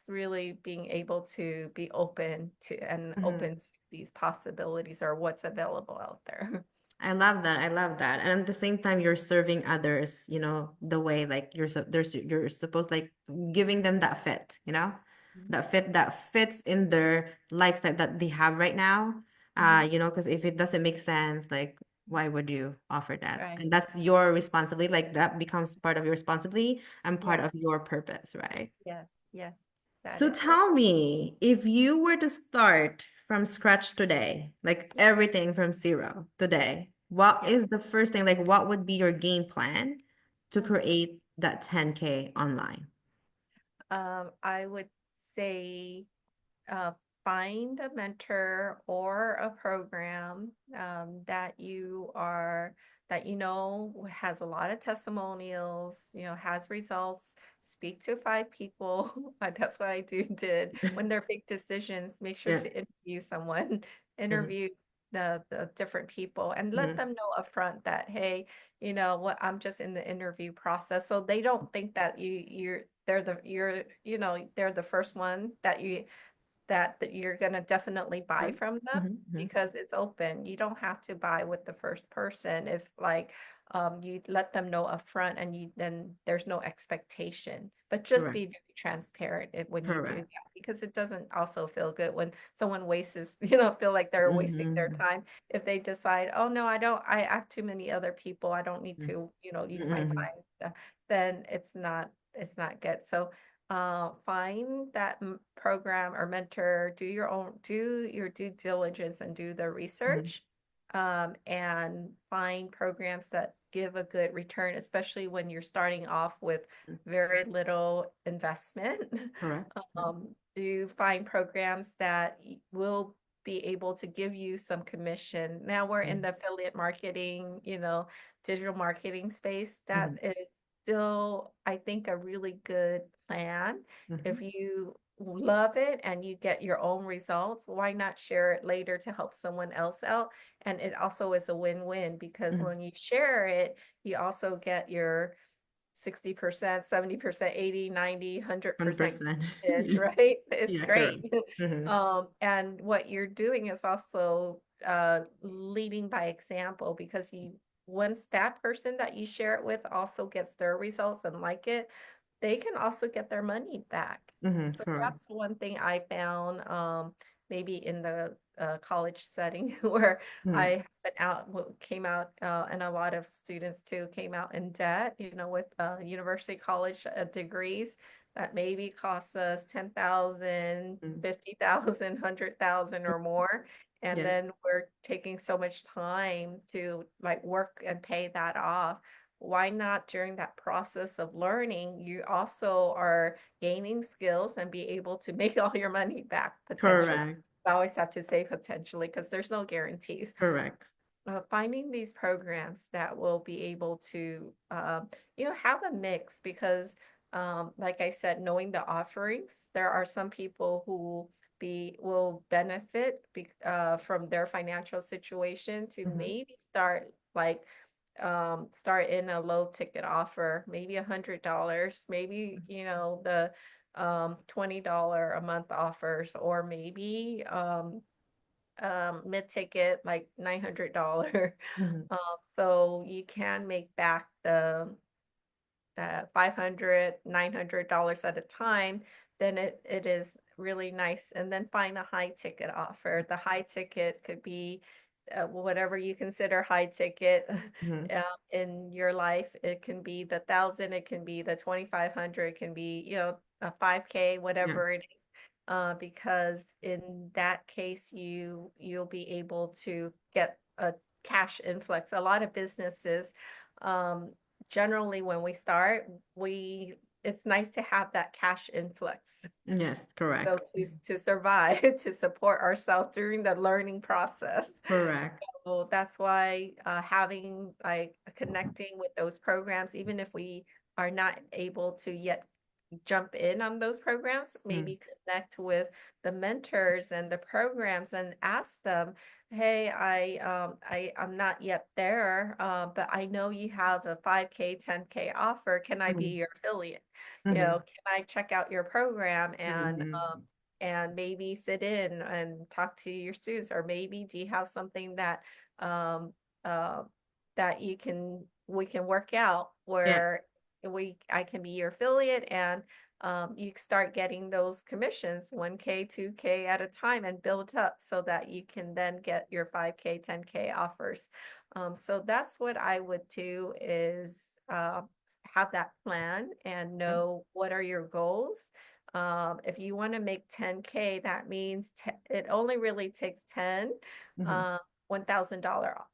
really being able to be open to and Mm-hmm. open to these possibilities or what's available out there. I love that. I love that. And at the same time, you're serving others, the way like you're supposed like giving them that fit, that fit that fits in their lifestyle that they have right now. Mhm. Because if it doesn't make sense, like why would you offer that? Right. And that's your responsibility. Like that becomes part of your responsibility and part Yeah. of your purpose, right? Yes. Yes. That So is very. tell me, if you were to start from scratch today, like Yeah. everything from zero today, what Yeah. is the first thing, like what would be your game plan to Mhm. create that 10K online? I would say uh, find a mentor or a program that you know has a lot of testimonials, has results. Speak to 5 people. That's what did when they're big decisions. Make sure Yeah. to interview someone, Mhm, interview the different people, and let mhm, them know upfront that hey, you know what, I'm just in the interview process, so they don't think that they're the first one that you're going to definitely buy mhm, from them mhm, mhm. because it's open. You don't have to buy with the first person. If like you let them know upfront and then there's no expectation. But just Correct. be very transparent when you do Correct. that because it doesn't also feel good when someone wastes, feel like they're wasting their Mhm, time if they decide, oh no, I have too many other people. I don't need mhm, to, use my mhm, time. Then it's not good. So find that program or mentor, do your due diligence and do the mhm, research, and find programs that give a good return, especially when you're starting off with mhm. very little investment. Correct. Mhm, Do find programs that will be able to give you some commission. Now we're in mhm, the affiliate marketing, digital marketing space. That mhm, is still, I think, a really good plan. If mhm. you love it and you get your own results, why not share it later to help someone else out? And it also is a win-win because Mhm. when you share it, you also get your 60%, 70%, 80, 90, 100% 100%. commission, right? It's Yeah, correct. great. Mhm, And what you're doing is also leading by example because once that person that you share it with also gets their results and like it, they can also get their money back. mhm, So correct. that's one thing I found, maybe in the college setting where Mhm, I came out, and a lot of students too came out in debt, with university college degrees that maybe cost us 10,000, mhm. 50,000, 100,000 or more. And Yeah. then we're taking so much time to like work and pay that off. Why not during that process of learning, you also are gaining skills and be able to make all your money back potentially. Correct. I always have to say potentially because there's no guarantees. Correct. Finding these programs that will be able to, have a mix because, like I said, knowing the offerings, there are some people who will benefit from their financial situation to Mhm, maybe start in a low ticket offer, maybe $100, maybe, the $20 a month offers, or maybe mid-ticket like $900. Mhm. So you can make back the 500, $900 at a time, then it is really nice. And then find a high ticket offer. The high ticket could be whatever you consider high ticket Mhm. in your life. It can be the 1,000, it can be the 2,500, it can be, a 5K, Yeah. whatever it is. Because in that case, you'll be able to get a cash influx. A lot of businesses, um, generally when we start, we it's nice to have that cash influx. Yes, So correct. to survive, to support ourselves during the learning process. Correct. So that's why having like connecting with those programs, even if we are not able to yet jump in on those programs, Mm. maybe connect with the mentors and the programs and ask them, hey, I'm not yet there, but I know you have a 5K, 10K offer. Can I be Mhm. your affiliate? Mhm. Can I check out your program Mhm. and maybe sit in and talk to your students? Or maybe do you have something um uh that we can work out Yeah. where I can be your affiliate, and you start getting those commissions 1K, 2K at a time, and build up so that you can then get your 5K, 10K offers. So that's what I would do, is have that plan and Mhm. know what are your goals. If you want to make 10K, that means it only really takes 10 Mhm. uh, $1,000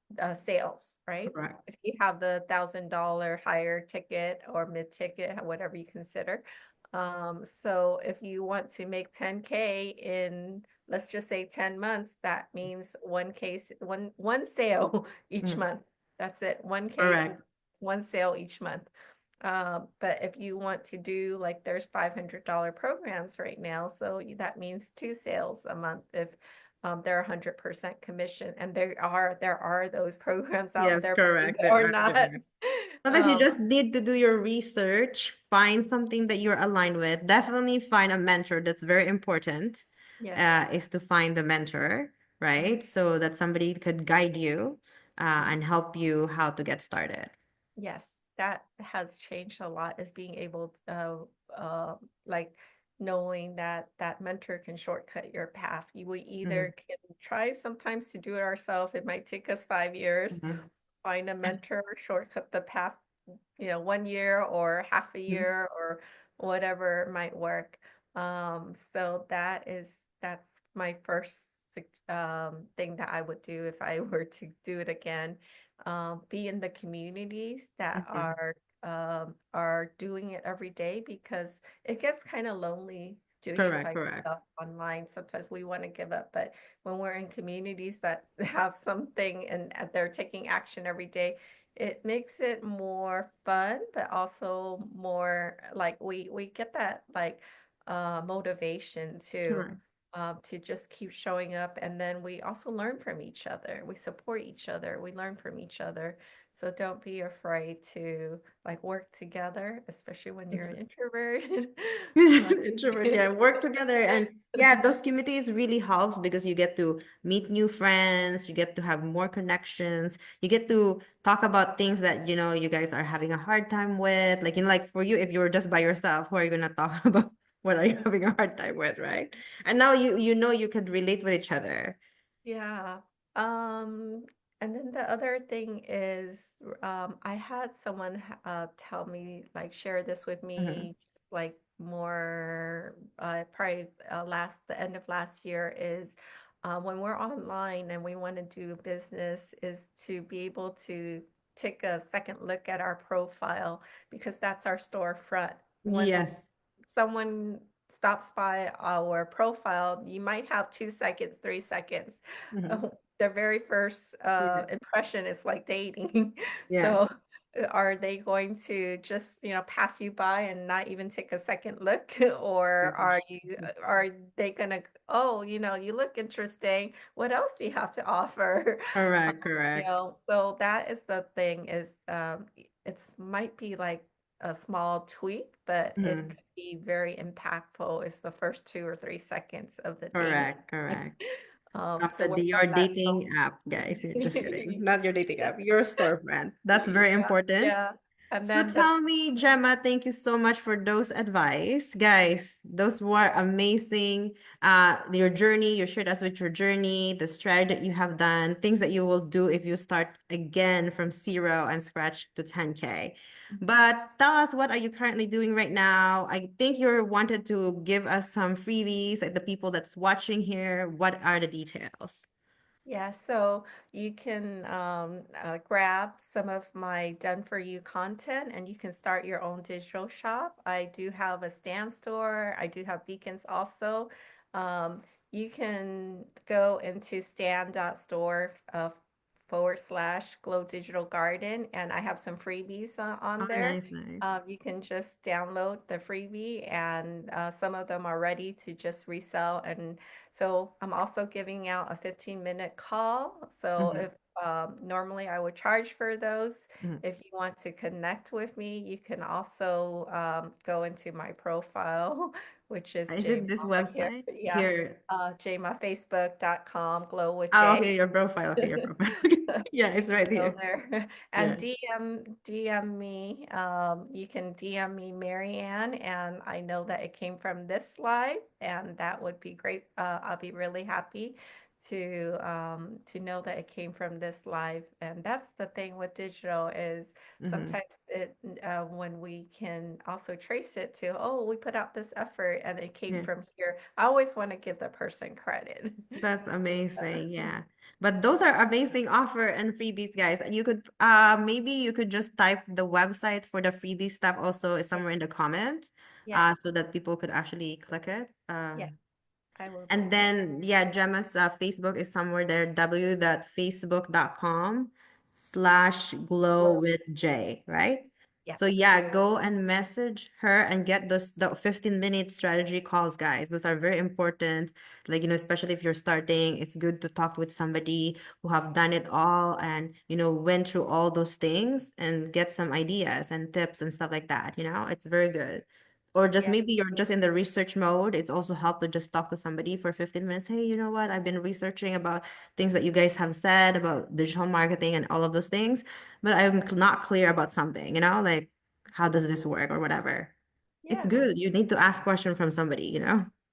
sales, right? Correct. If you have the $1,000 higher ticket or mid ticket, whatever you consider. So if you want to make 10K in, let's just say 10 months, that means one sale each Mhm. month. That's it. 1K, Correct. one sale each month. But if you want to do, like, there's $500 programs right now, so that means two sales a month if they're 100% commission, and there are those programs out Yes, there, believe correct. it There or are. not. There are. Sometimes you Um, just need to do your research, find something that you're aligned with. Definitely find a mentor. That's very important, yes. is to find the mentor, Mhm. right? So that somebody could guide you and help you how to get started. Yes, that has changed a lot, is being able to, like, knowing that that mentor can shortcut your path. We Mhm. either can try sometimes to do it ourselves. It might take us 5 years. Mhm. Find a mentor, shortcut the path, 1 year or half a Mhm. year or whatever might work. So that's my first thing that I would do if I were to do it again. Be in the communities that Mhm. are doing it every day, because it gets kind of lonely doing it Correct, by correct. yourself online. Sometimes we want to give up, but when we're in communities that have something and they're taking action every day, it makes it more fun, but also more like we get that, like, motivation Correct. to just keep showing up. And then we also learn from each other. We support each other. We learn from each other. So don't be afraid to, like, work together, especially when you're an introvert. Introvert, yeah, work together. And yeah, those communities really helps because you get to meet new friends, you get to have more connections, you get to talk about things that you guys are having a hard time with. Like, like for you, if you were just by yourself, who are you gonna talk about? What are you having a hard time with, right? And now you could relate with each other. Yeah. Um, and then the other thing is, I had someone tell me, like, share this with Hmm. me, like, more probably the end of last year, is when we're online and we want to do business, is to be able to take a second look at our profile, because that's our storefront. When Yes. someone stops by our profile, you might have 2 seconds, 3 seconds. Hmm. Uh, their very first Yeah. impression is like dating. Yeah. So are they going to just, pass you by and not even take a second look? Or are they gonna, oh, you look interesting. What else do you have to offer? Correct, correct. So that is the thing, is it's might be like a small tweak, but it Mhm. could be very impactful. It's the first 2 or 3 seconds of the day. Correct, correct. So After we the have your that. dating app, guys. You're just kidding. Yeah, Not your dating app, your storefront. That's very yeah, important. yeah. And So then the tell me, Gemma, thank you so much for those advice. Guys, those were amazing. Your journey, you shared us with your journey, the strategy that you have done, things that you will do if you start again from zero and scratch to 10K. But tell us, what are you currently doing right now? I think you wanted to give us some freebies, like the people that's watching here. What are the details? Yeah, so you can grab some of my done for you content and you can start your own digital shop. I do have a stand store. I do have beacons also. Um, you can go into stand.store /Glow Digital Garden, and I have some freebies Oh, on there. nice, nice. You can just download the freebie, and some of them are ready to just resell. And so I'm also giving out a 15-minute call. So Mhm, if normally I would charge for those, mhm. if you want to connect with me, you can also go into my profile, which is Is Jama it this here. website? Yeah, Here. jamafacebook.com, glow with Oh, J. okay, your profile. Okay, your profile. Yeah, You it's can right go here. there and Yeah. DM me. You can DM me, Marianne, and I know that it came from this live, and that would be great. I'll be really happy to know that it came from this live. And that's the thing with digital is Hmm. sometimes it when we can also trace it to, oh, we put out this effort and it came Yeah. from here. I always want to give the person credit. That's amazing. Yeah. But those are amazing offer and freebies, guys. You could maybe you could just type the website for the freebie stuff also somewhere in the comments Yeah, so that people could actually click it. yes, I will do And that. then, yeah, Gemma's Facebook is somewhere there, w.facebook.com/glow Glow. with J, right? Yes. So yeah, go and message her and get those the 15-minute strategy calls, guys. Those are very important. Like, especially if you're starting, it's good to talk with somebody who have done it all and, went through all those things and get some ideas and tips and stuff like that. It's very good. Or just Yeah. maybe you're just in the research mode. It's also helped to just talk to somebody for 15 minutes. Hey, you know what? I've been researching about things that you guys have said about digital marketing and all of those things, but I'm not clear about something, like how does this work or whatever. It's Yeah. good. You need to ask question from somebody.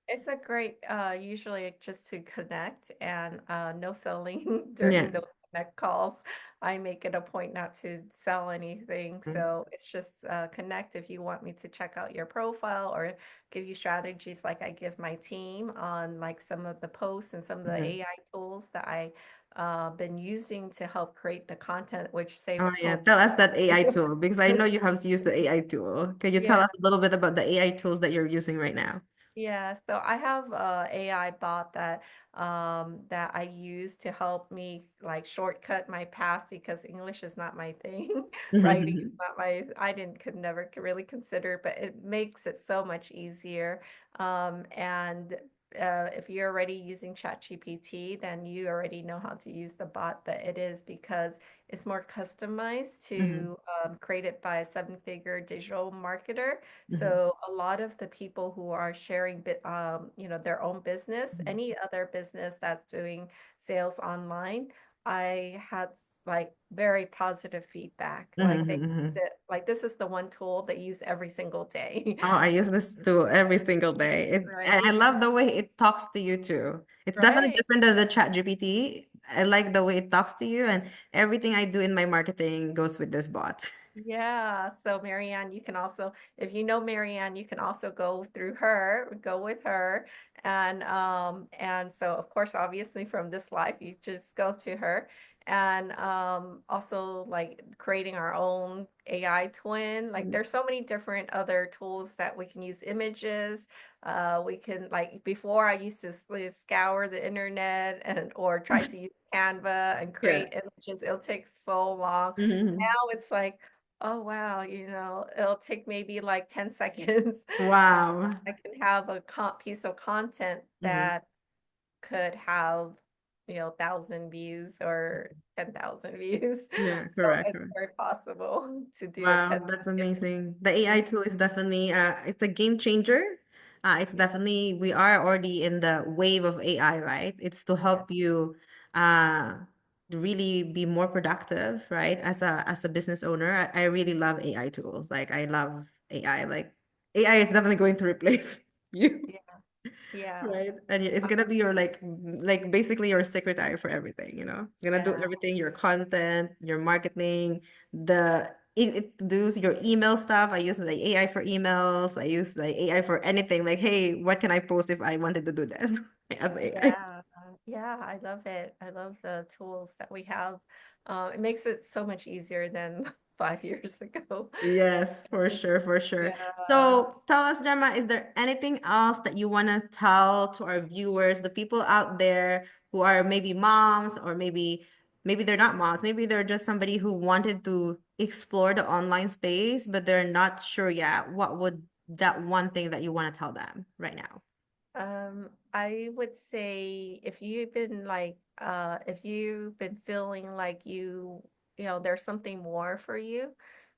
It's a great, usually just to connect and no selling Yeah. during those connect calls. I make it a point not to sell anything. Mm, So it's just connect if you want me to check out your profile or give you strategies like I give my team on like some of the posts and some of the mhm. AI tools that I been using to help create the content, which saves Oh yeah, so tell us that AI tool because I know you have used the AI tool. Can you tell yeah. us a little bit about the AI tools that you're using right now? Yeah, so I have a AI bot that I use to help me like shortcut my path because English is not my thing. Writing is not my could never really consider, but it makes it so much easier. And if you're already using ChatGPT, then you already know how to use the bot, but it is because it's more customized Mhm, to created by a seven-figure digital marketer. mhm, So a lot of the people who are sharing their own business, mhm, any other business that's doing sales online, I had like very positive feedback. Like they mhm, use mhm. it, like this is the one tool they use every single day. Oh, I use this tool every single day. And I Right? love the way it talks to you too. It's definitely Right. different than the Chat GPT. I like the way it talks to you, and everything I do in my marketing goes with this bot. Yeah. So Marianne, you can also, if you know Marianne, you can also go through her, go with her. And so of course, obviously from this life, you just go to her. And also like creating our own AI twin. Like Mhm. there's so many different other tools that we can use images. We can like before I used to scour the internet and or try to use Canva and Yeah. create images. It'll take so long. Mhm. Now it's like, oh wow, it'll take maybe like 10 seconds. Wow. I can have a piece of content Mhm. that could have 1,000 views or 10,000 views. Yeah, So correct, it's correct. very possible to do a Wow, 10 that's million. amazing. The AI tool is definitely it's a game changer. It's definitely we are already in the wave of AI, right? It's to Yeah. help you uh really be more productive, right? As a business owner, I really love AI tools. Like I love AI. Like AI is definitely going to replace you. Yeah. Yeah. Right. And it's gonna be your like basically your secretary for everything, you know? It's gonna do Yeah. everything, your content, your marketing, it does your email stuff. I use like AI for emails. I use like AI for anything. Like, hey, what can I post if I wanted to do this? As AI. Yeah, yeah, I love it. I love the tools that we have. It makes it so much easier than 5 years ago. Yes, for sure, for sure. Yeah. So tell us, Gemma, is there anything else that you want to tell to our viewers, the people out there who are maybe moms or maybe they're not moms, maybe they're just somebody who wanted to explore the online space, but they're not sure yet. What would that one thing that you want to tell them right now? I would say if you've been feeling like there's something more for you,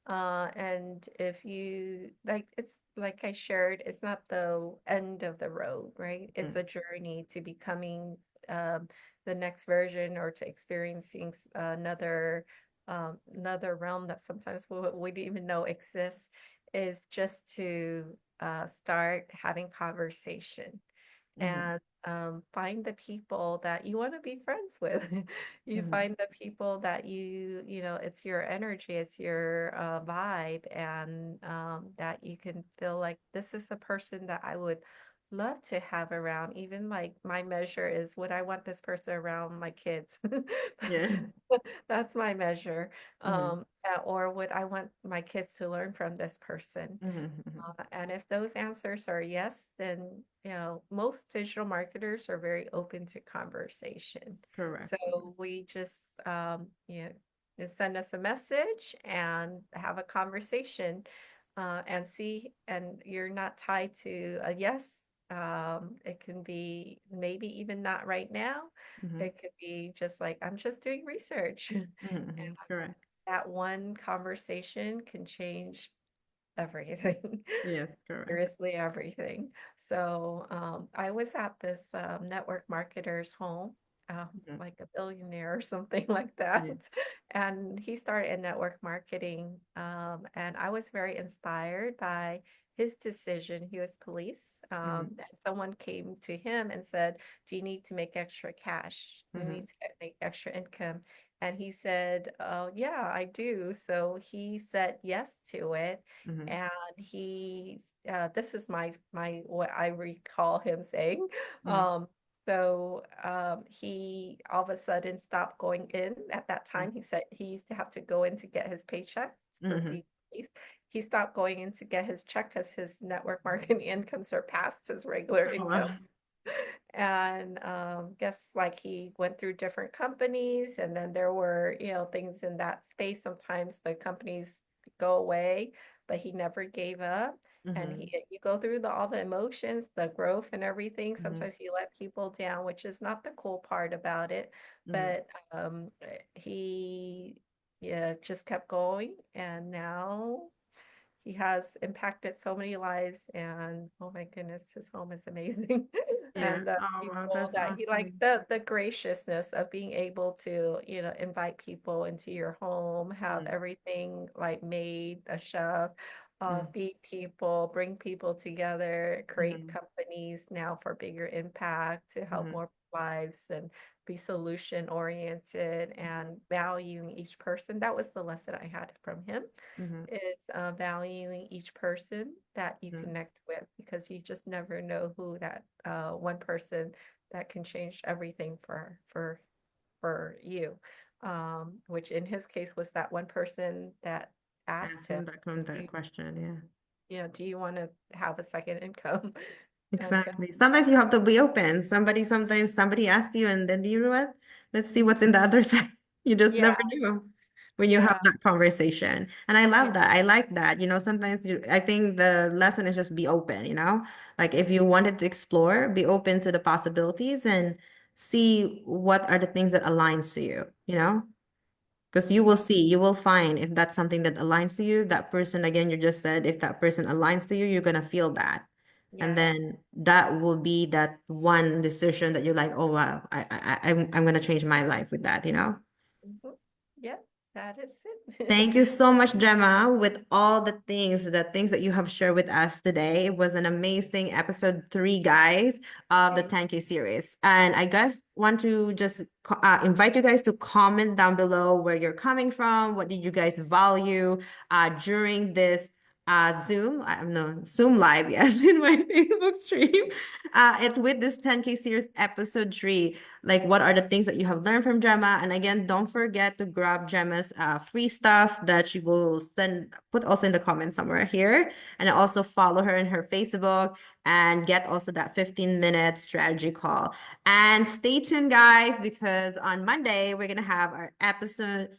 and if you like, it's like I shared, it's not the end of the road, right? It's Mm, a journey to becoming um, the next version or to experiencing another realm that sometimes we didn't even know exists, is just to start having conversation mhm, and find the people that you want to be friends with. You mhm. find the people that it's your energy, it's your vibe, and that you can feel like this is the person that I would love to have around. Even like my measure is, would I want this person around my kids? Yeah. That's my measure. Mhm, Or would I want my kids to learn from this person? mhm, mhm. And if those answers are yes, then most digital marketers are very open to conversation. Correct. So we just just send us a message and have a conversation, and see. And you're not tied to a yes. It can be maybe even not right now. Mhm, It could be just like, I'm just doing research. mhm, mhm. Correct. That one conversation can change everything. Yes, correct. Seriously, everything. So I was at this network marketer's home, Mhm. like a billionaire or something like that. Yeah. And he started in network marketing. And I was very inspired by his decision. He was police. Mhm, And someone came to him and said, do you need to make extra cash? You need mhm, to make extra income. And he said, oh, yeah, I do. So he said yes to it, mhm, and this is my what I recall him saying. mhm. He all of a sudden stopped going in. At that Mm, time, he said he used to have to go in to get his paycheck for mhm. fees. He stopped going in to get his check because his network marketing income surpassed his regular Oh, wow. income. And guess like he went through different companies, and then there were, things in that space. Sometimes the companies go away, but he never gave up. And Mhm, you go through all the emotions, the growth and everything. mhm, Sometimes you let people down, which is not the cool part about it. mhm, But he yeah, just kept going, and now he has impacted so many lives, and oh my goodness, his home is amazing. yeah. And the Oh, wow, people that's that he like, awesome. the graciousness of being able to, invite people into your home, have Mm, everything like made, a chef, mm, feed people, bring people together, create mhm, companies now for bigger impact to help mhm, more lives, and be solution oriented and valuing each person. That was the lesson I had from him, mhm, is valuing each person that you mhm, connect with, because you just never know who that one person that can change everything for you. Which in his case was that one person that asked ask him, him that kind do that question, yeah. do you want to have a second income? And Exactly. Sometimes you have to be open. Sometimes somebody asks you, and then you know what? Let's see what's in the other side. You just yeah, never know when you have yeah, that conversation. And I yeah, love that. I like that. You know, sometimes I think the lesson is just be open, you know? Like if you wanted to explore, be open to the possibilities and see what are the things that aligns to you, you know? Because you will see, you will find if that's something that aligns to you, that person, again, you just said, if that person aligns to you, you're gonna feel that. And Yeah. then that will be that one decision that you're like, oh wow, I'm gonna change my life with that, you know? Mhm. Yep, that is it. Thank you so much, Gemma, with all the things that you have shared with us today. It was an amazing episode 3, guys, of the Okay. 10K series. And I guess want to just invite you guys to comment down below where you're coming from. What did you guys value during this Zoom? I don't know, Zoom live, yes, in my Facebook stream. It's with this 10K series episode 3. Like, what are the things that you have learned from Gemma? And again, don't forget to grab Gemma's free stuff that she will put also in the comments somewhere here. And also follow her in her Facebook and get also that 15-minute strategy call. And stay tuned, guys, because on Monday, we're going to have our episode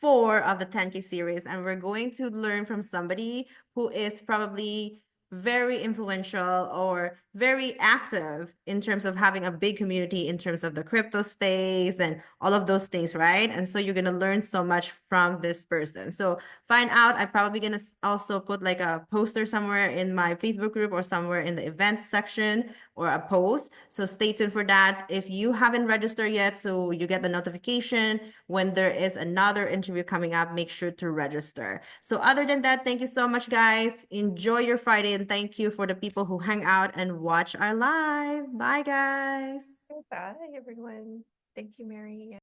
4 of the 10K series. And we're going to learn from somebody who is probably very influential or very active in terms of having a big community in terms of the crypto space and all of those things, right? And so you're going to learn so much from this person. So find out. I'm probably going to also put like a poster somewhere in my Facebook group or somewhere in the events section or a post. So stay tuned for that. If you haven't registered yet, so you get the notification when there is another interview coming up, make sure to register. So other than that, thank you so much, guys. Enjoy your Friday, and thank you for the people who hang out and watch our live. Bye, guys. Bye, everyone. Thank you, Mary.